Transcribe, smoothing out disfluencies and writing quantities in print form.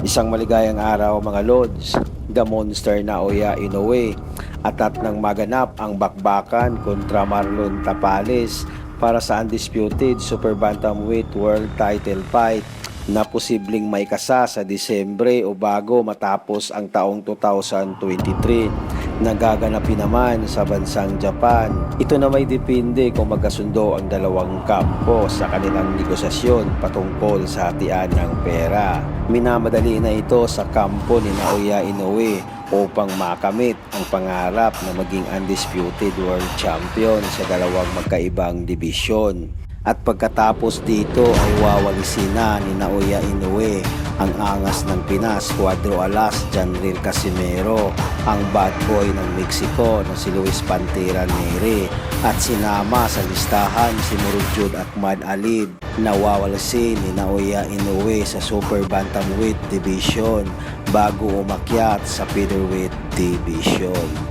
Isang maligayang araw mga Lods, The Monster Naoya Inoue atat nang maganap ang bakbakan kontra Marlon Tapales para sa undisputed Super Bantamweight World Title fight na posibleng maikasa sa Disyembre o bago matapos ang taong 2023 na gaganapin naman sa bansang Japan. Ito na may depende kung magkasundo ang dalawang kampo sa kanilang negosasyon patungkol sa hatian ng pera. Minamadali na ito sa kampo ni Naoya Inoue upang makamit ang pangarap na maging undisputed world champion sa dalawang magkaibang dibisyon. At pagkatapos dito ay wawalisin na ni Naoya Inoue ang angas ng Pinas Cuadro Alas Janril Casimero, ang bad boy ng Mexico na si Luis Pantera Neri, at sinama sa listahan si Murujud Ahmad Alid na wawalisin ni Naoya Inoue sa Super Bantamweight Division bago umakyat sa Featherweight Division.